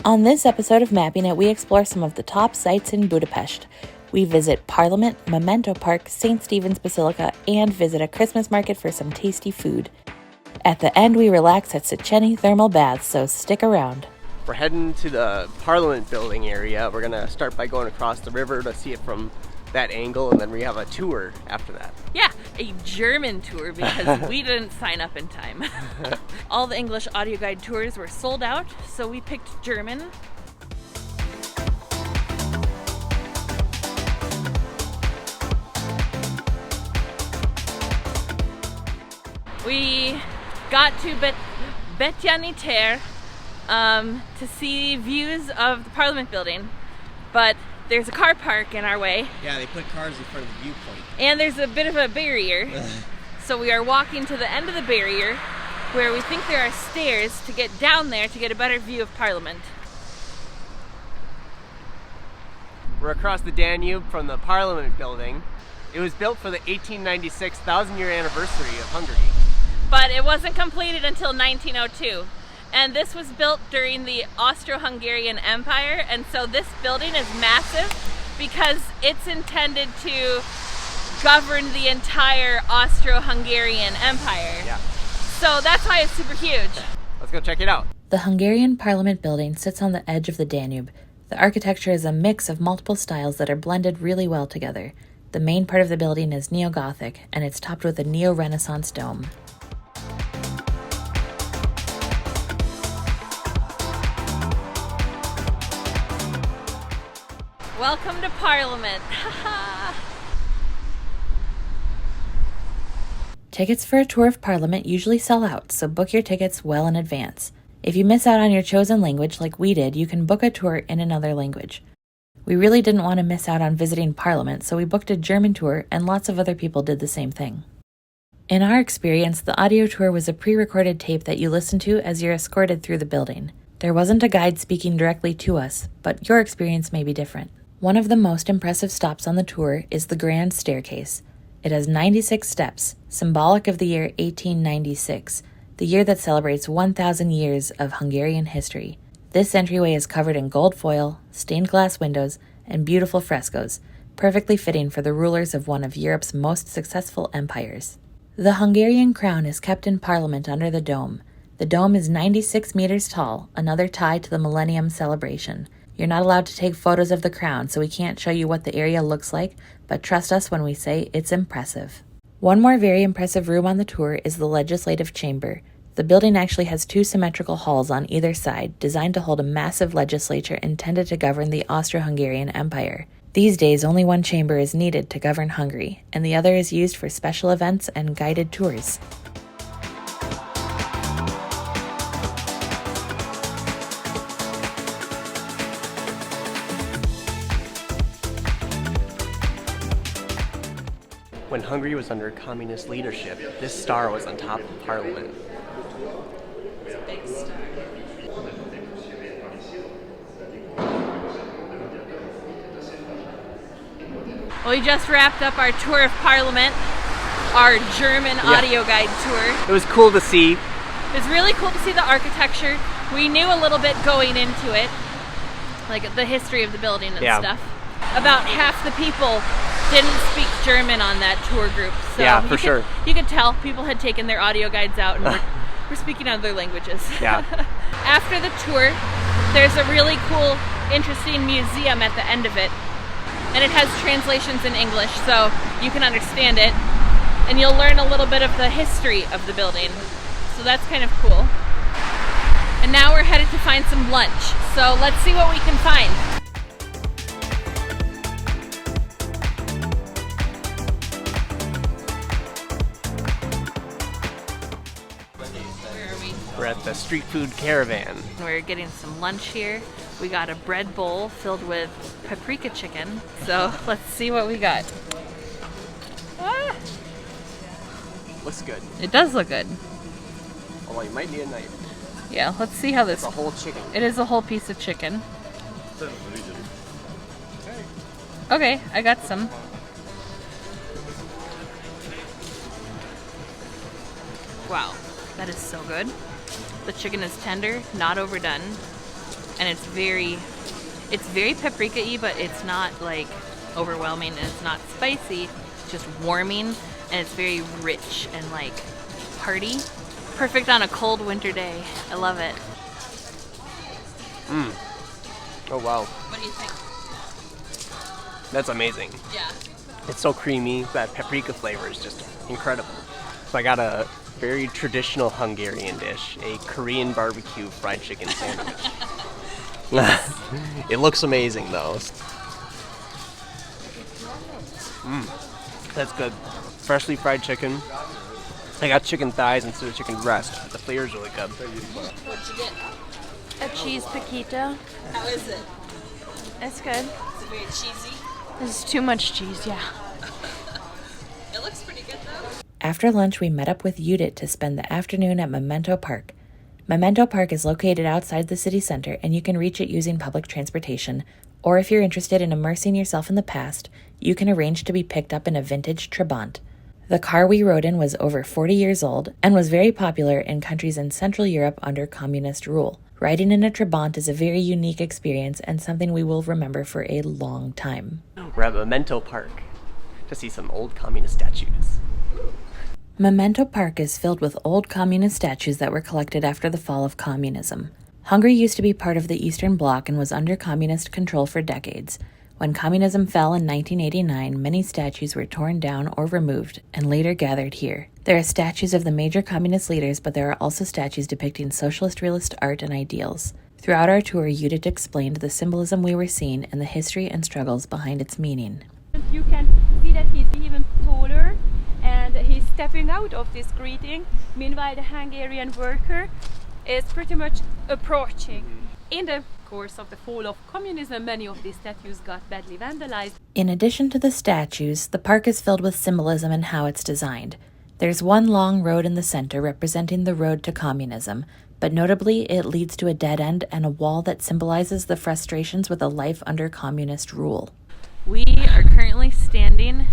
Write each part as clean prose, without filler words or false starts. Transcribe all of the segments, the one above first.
On this episode of Mapping It, we explore some of the top sites in Budapest. We visit Parliament, Memento Park, St. Stephen's Basilica, and visit a Christmas market for some tasty food. At the end, we relax at Szechenyi Thermal Baths, so stick around. We're heading to the Parliament building area. We're gonna start by going across the river to see it from that angle, and then we have a tour after that. Yeah, a German tour because we didn't sign up in time. All the English audio guide tours were sold out, so we picked German. We got to Betjaniter to see views of the Parliament building, but there's a car park in our way. Yeah, they put cars in front of the viewpoint. And there's a bit of a barrier. So we are walking to the end of the barrier where we think there are stairs to get down there to get a better view of Parliament. We're across the Danube from the Parliament building. It was built for the 1896 1,000-year anniversary of Hungary. But it wasn't completed until 1902. And this was built during the Austro-Hungarian Empire, and so this building is massive because it's intended to govern the entire Austro-Hungarian Empire. Yeah. So that's why it's super huge. Let's go check it out. The Hungarian Parliament building sits on the edge of the Danube. The architecture is a mix of multiple styles that are blended really well together. The main part of the building is neo-Gothic, and it's topped with a neo-Renaissance dome. Welcome to Parliament. Tickets for a tour of Parliament usually sell out, so book your tickets well in advance. If you miss out on your chosen language like we did, you can book a tour in another language. We really didn't want to miss out on visiting Parliament, so we booked a German tour, and lots of other people did the same thing. In our experience, the audio tour was a pre-recorded tape that you listen to as you're escorted through the building. There wasn't a guide speaking directly to us, but your experience may be different. One of the most impressive stops on the tour is the Grand Staircase. It has 96 steps, symbolic of the year 1896, the year that celebrates 1,000 years of Hungarian history. This entryway is covered in gold foil, stained glass windows, and beautiful frescoes, perfectly fitting for the rulers of one of Europe's most successful empires. The Hungarian crown is kept in Parliament under the dome. The dome is 96 meters tall, another tie to the Millennium celebration. You're not allowed to take photos of the crown, so we can't show you what the area looks like, but trust us when we say it's impressive. One more very impressive room on the tour is the Legislative Chamber. The building actually has two symmetrical halls on either side, designed to hold a massive legislature intended to govern the Austro-Hungarian Empire. These days, only one chamber is needed to govern Hungary, and the other is used for special events and guided tours. When Hungary was under communist leadership, this star was on top of Parliament. It's a big star. Well, we just wrapped up our tour of Parliament, our German audio guide tour. It was cool to see. It was really cool to see the architecture. We knew a little bit going into it, like the history of the building and stuff. About half the people didn't speak German on that tour group. So yeah, for sure. You could tell people had taken their audio guides out and were speaking other languages. Yeah. After the tour, there's a really cool, interesting museum at the end of it. And it has translations in English, so you can understand it. And you'll learn a little bit of the history of the building. So that's kind of cool. And now we're headed to find some lunch. So let's see what we can find. We're at the Street Food Caravan. We're getting some lunch here. We got a bread bowl filled with paprika chicken. So let's see what we got. Ah, Looks good. it does look good. Although you might need a knife. Yeah, let's see how this. It's a whole chicken. It is a whole piece of chicken. Okay, I got some. Wow, that is so good. The chicken is tender, not overdone. and it's very paprika-y, but it's not like overwhelming, and it's not spicy. It's just warming, and it's very rich and like hearty. Perfect on a cold winter day. I love it. Oh wow, What do you think? that's amazing. Yeah. It's so creamy. That paprika flavor is just incredible. So I got a very traditional Hungarian dish, a Korean barbecue fried chicken sandwich. It looks amazing though. That's good. Freshly fried chicken. I got chicken thighs instead of chicken breast, but the flavor's really good. What'd you get? A cheese paquito. How is it? It's good. Is it very cheesy? This is too much cheese, yeah. It looks pretty good though. After lunch, we met up with Judit to spend the afternoon at Memento Park. Memento Park is located outside the city center, and you can reach it using public transportation, or if you're interested in immersing yourself in the past, you can arrange to be picked up in a vintage Trabant. The car we rode in was over 40 years old and was very popular in countries in Central Europe under communist rule. Riding in a Trabant is a very unique experience and something we will remember for a long time. We're at Memento Park to see some old communist statues. Memento Park is filled with old communist statues that were collected after the fall of communism. Hungary used to be part of the Eastern Bloc and was under communist control for decades. When communism fell in 1989, many statues were torn down or removed and later gathered here. There are statues of the major communist leaders, but there are also statues depicting socialist realist art and ideals. Throughout our tour, Judit explained the symbolism we were seeing and the history and struggles behind its meaning. You can see that he's even taller and he's stepping out of this greeting. Meanwhile, the Hungarian worker is pretty much approaching. In the course of the fall of communism, many of these statues got badly vandalized. In addition to the statues, the park is filled with symbolism and how it's designed. There's one long road in the center representing the road to communism, but notably it leads to a dead end and a wall that symbolizes the frustrations with a life under communist rule. We are currently standing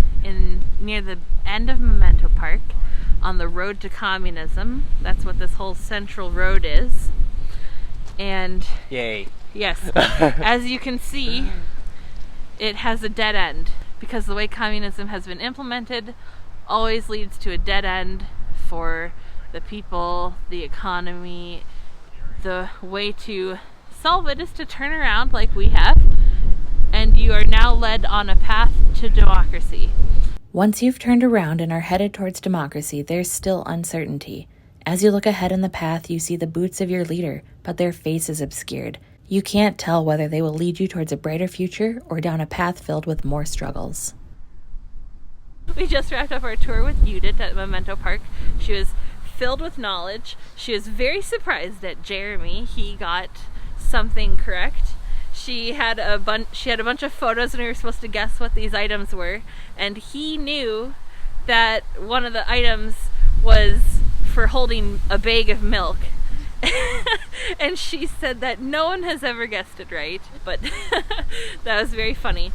near the end of Memento Park on the road to communism. That's what this whole central road is. And Yay. yes, as you can see, it has a dead end because the way communism has been implemented always leads to a dead end for the people, the economy. The way to solve it is to turn around like we have, and you are now led on a path to democracy. Once you've turned around and are headed towards democracy, there's still uncertainty. As you look ahead in the path, you see the boots of your leader, but their face is obscured. You can't tell whether they will lead you towards a brighter future or down a path filled with more struggles. We just wrapped up our tour with Judit at Memento Park. She was filled with knowledge. She was very surprised at Jeremy. He got something correct. She had a bunch of photos and we were supposed to guess what these items were. And he knew that one of the items was for holding a bag of milk. And she said that no one has ever guessed it right, but that was very funny.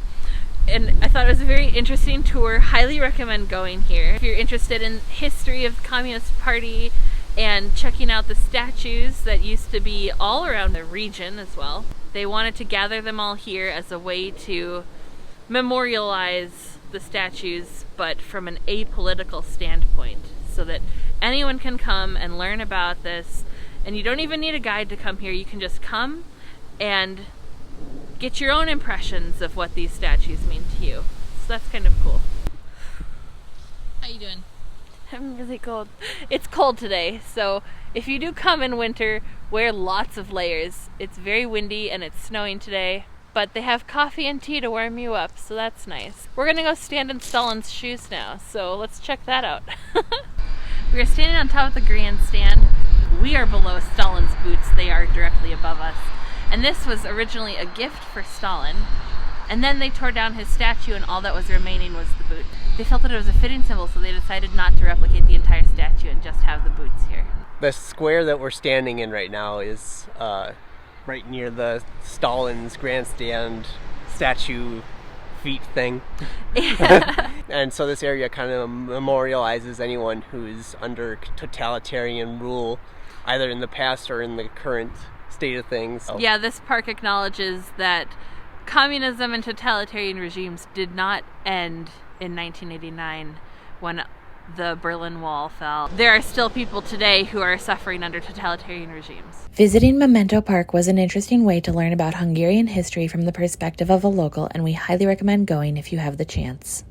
And I thought it was a very interesting tour. Highly recommend going here. If you're interested in history of the Communist Party and checking out the statues that used to be all around the region as well. They wanted to gather them all here as a way to memorialize the statues, but from an apolitical standpoint, so that anyone can come and learn about this. And you don't even need a guide to come here. You can just come and get your own impressions of what these statues mean to you. So that's kind of cool. How you doing? I'm really cold. It's cold today, so if you do come in winter, wear lots of layers. It's very windy and it's snowing today, but they have coffee and tea to warm you up, so that's nice. We're gonna go stand in Stalin's shoes now, so let's check that out. We are standing on top of the grandstand. We are below Stalin's boots. They are directly above us. And this was originally a gift for Stalin, and then they tore down his statue and all that was remaining was the boot. They felt that it was a fitting symbol, so they decided not to replicate the entire statue and just have the boots here. The square that we're standing in right now is right near the Stalin's grandstand statue feet thing. And so this area kind of memorializes anyone who's under totalitarian rule, either in the past or in the current state of things. So. Yeah, this park acknowledges that communism and totalitarian regimes did not end in 1989 when the Berlin Wall fell. There are still people today who are suffering under totalitarian regimes. Visiting Memento Park was an interesting way to learn about Hungarian history from the perspective of a local, and we highly recommend going if you have the chance.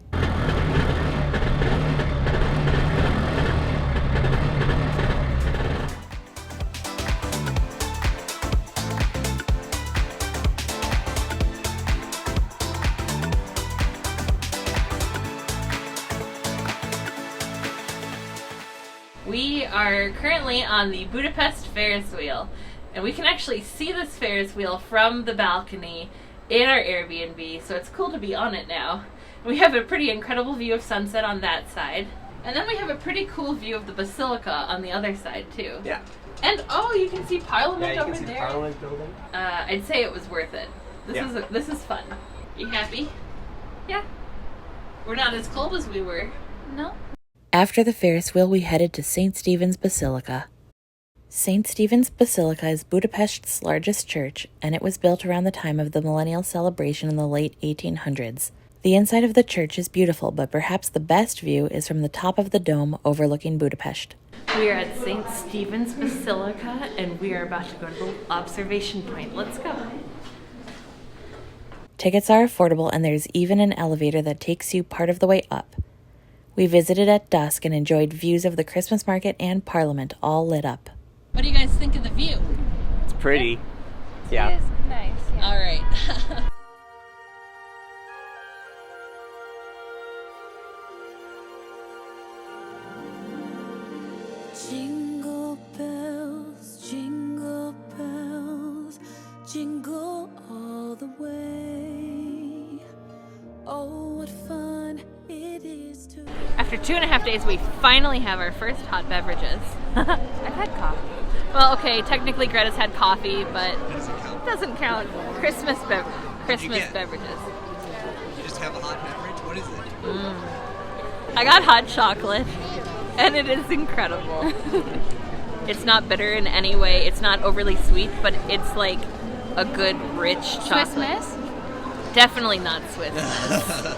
We are currently on the Budapest Ferris Wheel, and we can actually see this Ferris wheel from the balcony in our Airbnb, so it's cool to be on it now. We have a pretty incredible view of sunset on that side, and then we have a pretty cool view of the Basilica on the other side too. Yeah. And oh, you can see Parliament Yeah, you over can see there. the Parliament building. I'd say it was worth it. This is fun. You happy? Yeah. We're not as cold as we were. No. After the Ferris wheel, we headed to St. Stephen's Basilica. St. Stephen's Basilica is Budapest's largest church, and it was built around the time of the millennial celebration in the late 1800s. The inside of the church is beautiful, but perhaps the best view is from the top of the dome overlooking Budapest. We are at St. Stephen's Basilica, and we are about to go to the observation point. Let's go. Tickets are affordable, and there's even an elevator that takes you part of the way up. We visited at dusk and enjoyed views of the Christmas market and Parliament all lit up. What do you guys think of the view? It's pretty. Yeah. It is nice. Yeah. All right. Jingle bells, jingle all the way. Oh, what fun it is to... After 2.5 days, we finally have our first hot beverages. I've had coffee. Well, okay, technically Greta's had coffee, but it doesn't count. Christmas beverages. You just have a hot beverage? What is it? I got hot chocolate, and it is incredible. It's not bitter in any way. It's not overly sweet, but it's like a good, rich chocolate. Swiss Miss? Definitely not Swiss Miss.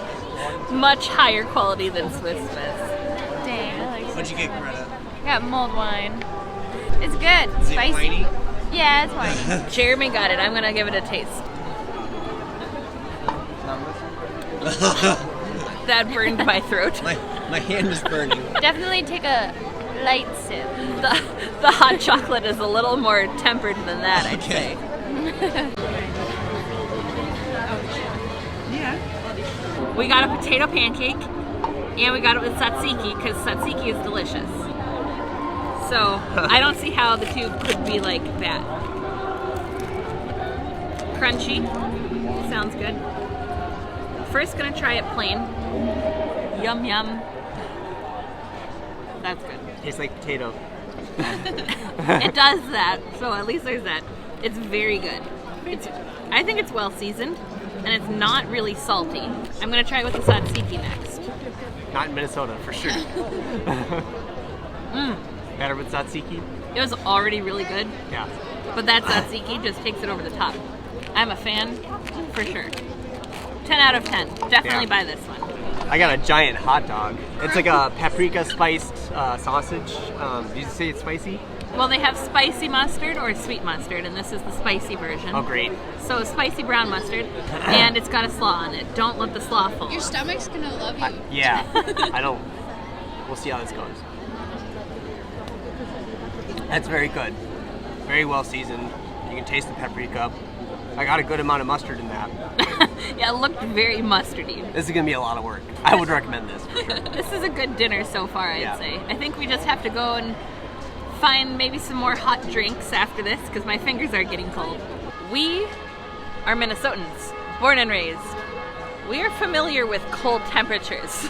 Much higher quality than Swiss Miss. Dang, I like What'd you get, Greta? I got mulled wine. It's good. Is it Spicy. whiny? Yeah, it's whiny. Jeremy got it. I'm gonna give it a taste. That burned my throat. My hand is burning. Definitely take a light sip. The hot chocolate is a little more tempered than that, I'd Okay. say. We got a potato pancake, and we got it with tzatziki, because tzatziki is delicious. So, I don't see how the two could be like that. Crunchy. Sounds good. First, gonna try it plain. Yum, yum. That's good. Tastes like potato. It does that, so at least there's that. It's very good. I think it's well seasoned, and it's not really salty. I'm gonna try it with the tzatziki next. Not in Minnesota, for sure. Better with tzatziki? It was already really good, Yeah. but that tzatziki just takes it over the top. I'm a fan, for sure. 10 out of 10. Definitely Yeah. buy this one. I got a giant hot dog. It's like a paprika spiced sausage. Did you say it's spicy? Well, they have spicy mustard or sweet mustard, and this is the spicy version. Oh, great. So spicy brown mustard, and it's got a slaw on it. Don't let the slaw fall. Your stomach's gonna love you. Yeah. We'll see how this goes. That's very good. Very well seasoned. You can taste the paprika. I got a good amount of mustard in that. Yeah, it looked very mustardy. This is gonna be a lot of work. I would recommend this for sure. This is a good dinner so far, I'd Yeah. say. I think we just have to go and find maybe some more hot drinks after this, because my fingers are getting cold. We are Minnesotans, born and raised. We are familiar with cold temperatures,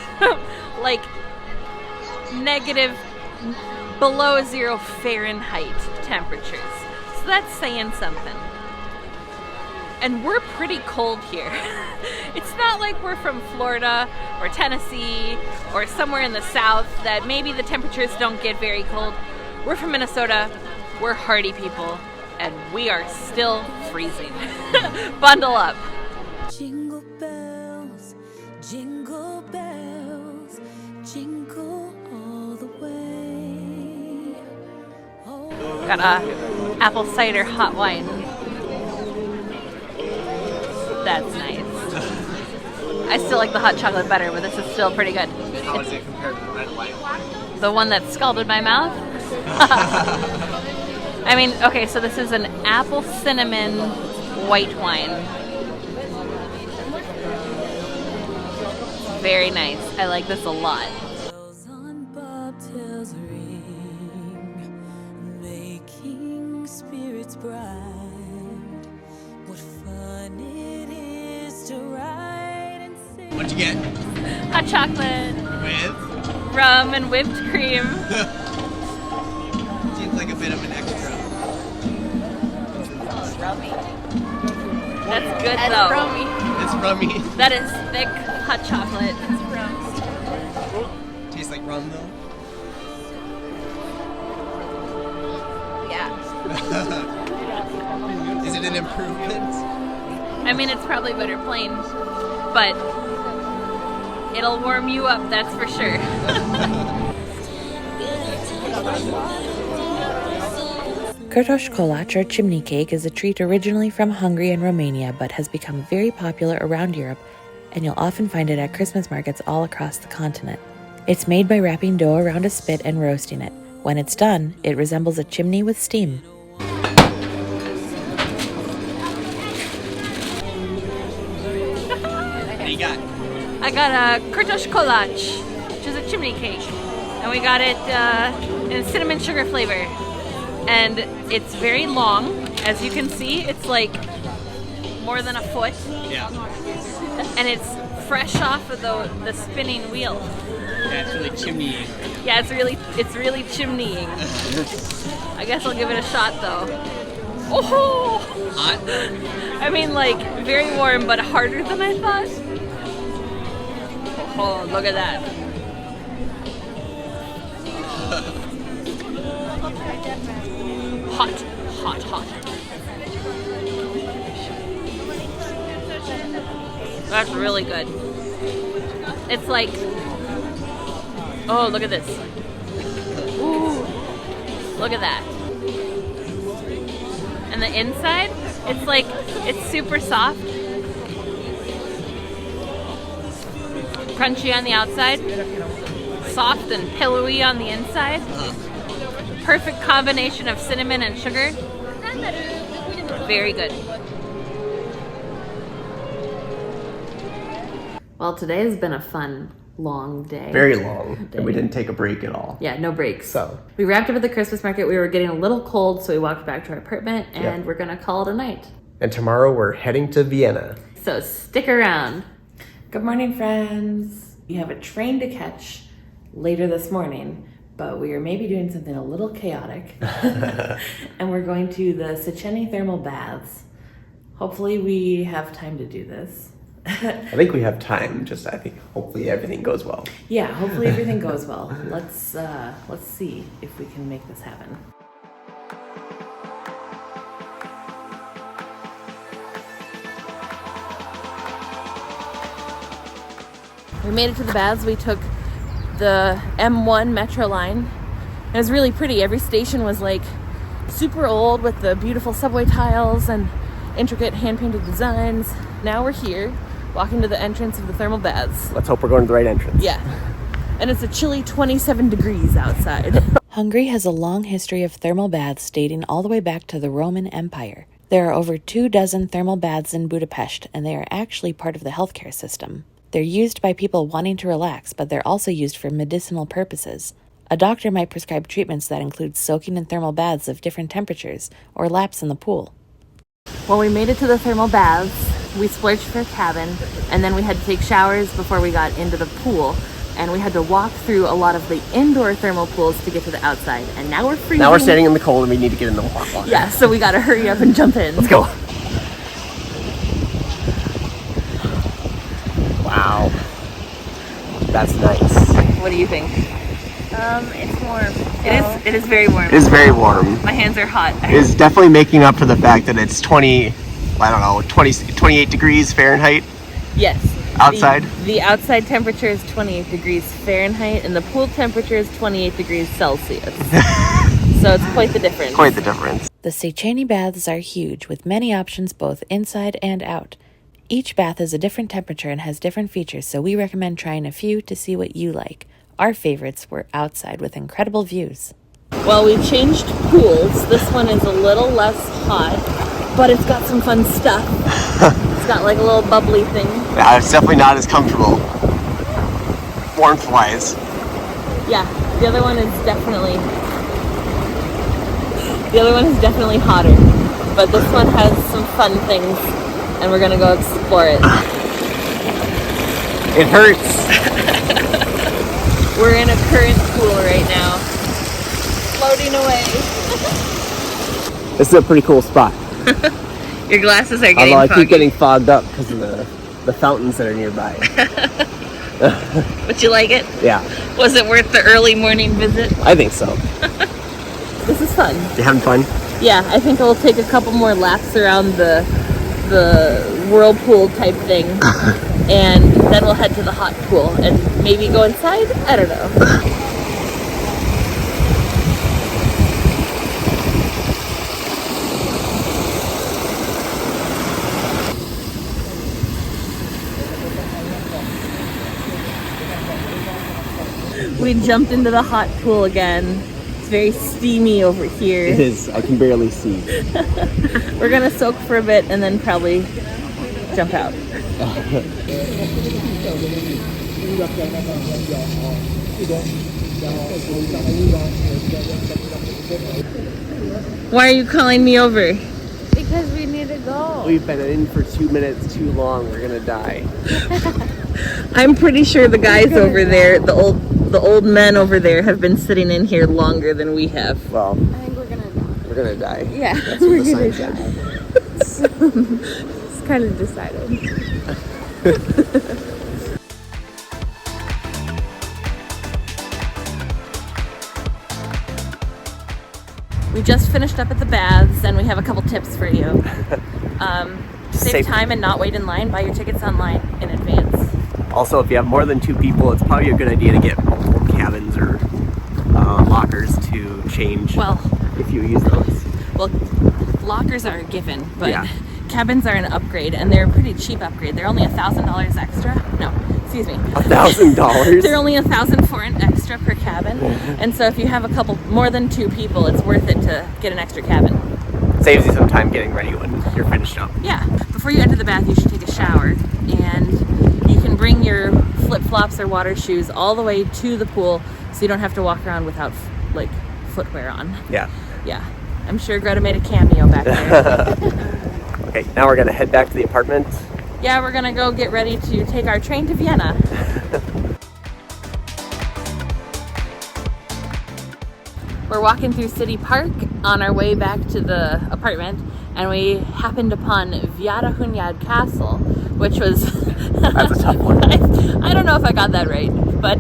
like negative below 0 Fahrenheit temperatures. So that's saying something. And we're pretty cold here. It's not like we're from Florida or Tennessee or somewhere in the south that maybe the temperatures don't get very cold. We're from Minnesota. We're hardy people, and we are still freezing. Bundle up. Jingle bells, jingle all the way. Oh, Got a apple cider hot wine. That's nice. I still like the hot chocolate better, but this is still pretty good. How does it compare to the red wine? The one that scalded my mouth? I mean, okay, so this is an apple cinnamon white wine. Very nice. I like this a lot. bells on bobtails ring, making spirits bright. What fun it is to ride and sing. What'd you get? Hot chocolate, With? rum, and whipped cream. Seems like a bit of an extra. That's good though. It's rummy. That is thick hot chocolate. Tastes like rum though. Yeah. Is it an improvement? I mean, it's probably better plain, but it'll warm you up, that's for sure. Kurtos kolac, or chimney cake, is a treat originally from Hungary and Romania but has become very popular around Europe, and you'll often find it at Christmas markets all across the continent. It's made by wrapping dough around a spit and roasting it. When it's done, it resembles a chimney with steam. What do you got? I got a kurtos kolac, which is a chimney cake, and we got it in cinnamon sugar flavor. And it's very long, as you can see. It's like more than a foot, Yeah. and it's fresh off of the spinning wheel. Yeah, it's really chimney. Yeah, it's really chimneying. I guess I'll give it a shot though. Oh! Hot? I mean, like, very warm, but harder than I thought. Oh, look at that. Hot, hot, hot. That's really good. It's like, oh, look at this. Ooh, look at that. And the inside, it's like, it's super soft. Crunchy on the outside. Soft and pillowy on the inside. Perfect combination of cinnamon and sugar. Very good. Well, today has been a fun, long day. Very long, and we didn't take a break at all. Yeah, no breaks. So We wrapped up at the Christmas market. We were getting a little cold, so we walked back to our apartment, and we're gonna call it a night. and tomorrow we're heading to Vienna. So stick around. Good morning, friends. We have a train to catch later this morning, but we are maybe doing something a little chaotic. And we're going to the Szechenyi Thermal Baths. Hopefully we have time to do this. I think we have time. I think hopefully everything goes well. Yeah, hopefully everything goes well. Let's see if we can make this happen. We made it to the baths. We took the M1 metro line. It was really pretty. Every station was like super old with the beautiful subway tiles and intricate hand-painted designs. Now we're here, walking to the entrance of the thermal baths. Let's hope we're going to the right entrance. Yeah. And it's a chilly 27 degrees outside. Hungary has a long history of thermal baths dating all the way back to the Roman Empire. There are over 24 thermal baths in Budapest, and they are actually part of the healthcare system. They're used by people wanting to relax, but they're also used for medicinal purposes. A doctor might prescribe treatments that include soaking in thermal baths of different temperatures or laps in the pool. Well, we made it to the thermal baths. We splurged for a cabin, and then we had to take showers before we got into the pool. And we had to walk through a lot of the indoor thermal pools to get to the outside. And now we're freezing. Now we're standing in the cold and we need to get in the hot water. Yeah, so we gotta hurry up and jump in. Let's go. Wow. That's nice. What do you think? It's warm. It is very warm. It is very warm. My hands are hot. It is definitely making up for the fact that it's 28 degrees Fahrenheit Yes. outside. The outside temperature is 28 degrees Fahrenheit and the pool temperature is 28 degrees Celsius. So it's quite the difference. Quite the difference. The Szechenyi Baths are huge, with many options both inside and out. Each bath is a different temperature and has different features, so we recommend trying a few to see what you like. Our favorites were outside with incredible views. Well, we changed pools. This one is a little less hot, but it's got some fun stuff. It's got like a little bubbly thing. Yeah, it's definitely not as comfortable, warmth-wise. Yeah, the other one is definitely hotter, but this one has some fun things, and we're gonna go explore it. It hurts. We're in a current pool right now, floating away. This is a pretty cool spot. Your glasses are getting Although I foggy. keep getting fogged up because of the fountains that are nearby. But you like it? Yeah, Was it worth the early morning visit? I think so. This is fun. You having fun? Yeah, I think I'll take a couple more laps around the whirlpool type thing, and then we'll head to the hot pool and maybe go inside. I don't know. We jumped into the hot pool again. It's very steamy over here. It is. I can barely see. We're gonna soak for a bit and then probably jump out. Why are you calling me over? Because we need to go. We've been in for 2 minutes too long. We're gonna die. I'm pretty sure the guys over there, the old men over there, have been sitting in here longer than we have. Well, I think we're gonna die. we're gonna die. Yeah, That's what we're the gonna sign said. die. It's kind of decided. We just finished up at the baths and we have a couple tips for you. Save time and not wait in line. Buy your tickets online in advance. Also, if you have more than 2 people, it's probably a good idea to get multiple cabins or lockers to change. Well, if you use those. Well, lockers are a given, but Yeah. cabins are an upgrade, and they're a pretty cheap upgrade. They're only $1,000 extra. No, excuse me. $1,000? They're only $1,000 for an extra per cabin, and so if you have a couple more than 2 people, it's worth it to get an extra cabin. Saves you some time getting ready when you're finished up. Yeah. Before you enter the bath, you should take a shower, and you can bring your flip-flops or water shoes all the way to the pool, so you don't have to walk around without like footwear on. Yeah. Yeah. I'm sure Greta made a cameo back there. Okay, now we're gonna head back to the apartment. Yeah, we're gonna go get ready to take our train to Vienna. We're walking through City Park on our way back to the apartment, and we happened upon Vieruhunyad Castle, which was... That's a tough one. I don't know if I got that right, but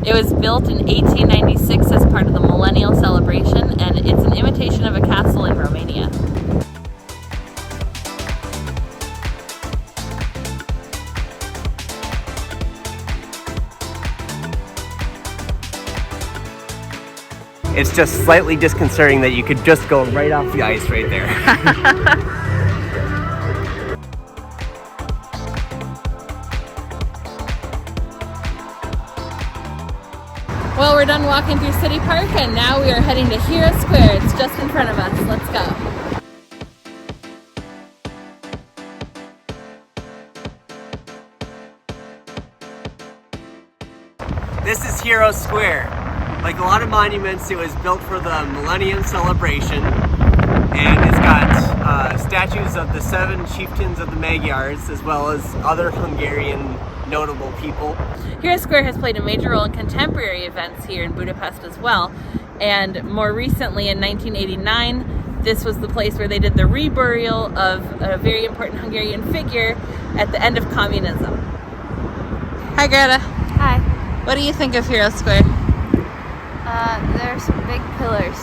it was built in 1896 as part of the Millennial Celebration, and it's an imitation of a castle in Romania. It's just slightly disconcerting that you could just go right off the ice right there. Well, we're done walking through City Park, and now we are heading to Hero Square. It's just in front of us. Let's go. This is Hero Square. Like a lot of monuments, it was built for the Millennium Celebration, and it's got statues of the 7 chieftains of the Magyars, as well as other Hungarian notable people. Hero Square has played a major role in contemporary events here in Budapest as well, and more recently in 1989, this was the place where they did the reburial of a very important Hungarian figure at the end of communism. Hi Greta. Hi. What do you think of Hero Square? There are some big pillars.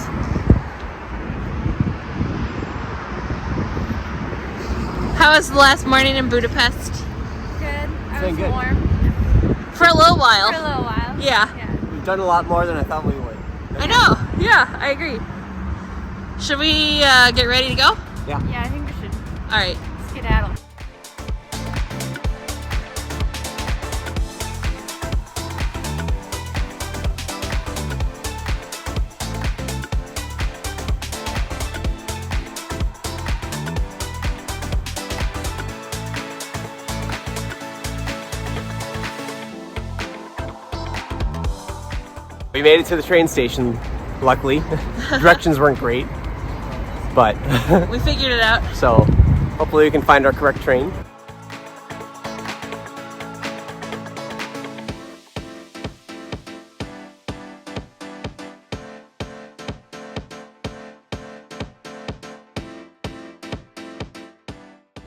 How was the last morning in Budapest? Good. I Been was good. warm For a little while. for a little while. Yeah. We've done a lot more than I thought we would. I know. Yeah, I agree. Should we get ready to go? Yeah, I think we should All right. skedaddle. We made it to the train station, luckily. Directions weren't great, but We figured it out. so hopefully we can find our correct train.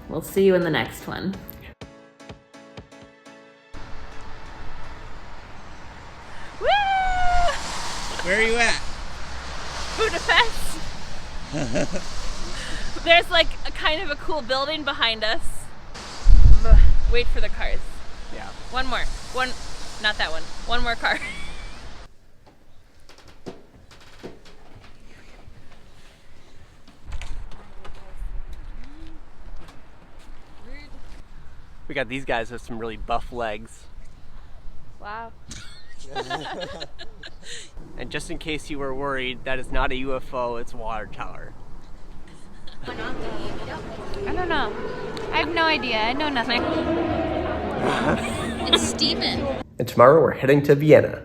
We'll see you in the next one. Woo! Where are you at? Budapest. There's like a kind of a cool building behind us. Wait for the cars. Yeah. One more. Not that one. One more car. We got these guys with some really buff legs. Wow. And just in case you were worried, that is not a UFO, it's a water tower. I don't know. I have no idea. I know nothing. It's steaming. And tomorrow we're heading to Vienna.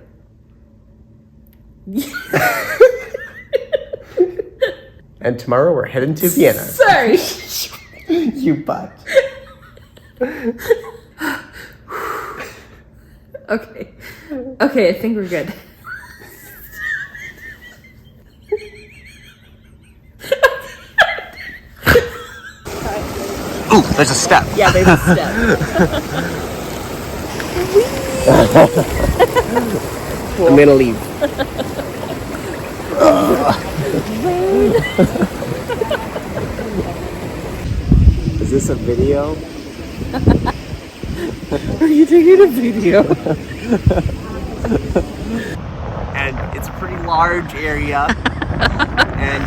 And tomorrow we're heading to Vienna. Sorry. You butt. Okay. Okay, I think we're good. Ooh, there's a step. Yeah, there's a step. I'm gonna leave. Is this a video? Are you taking a video? And it's a pretty large area. And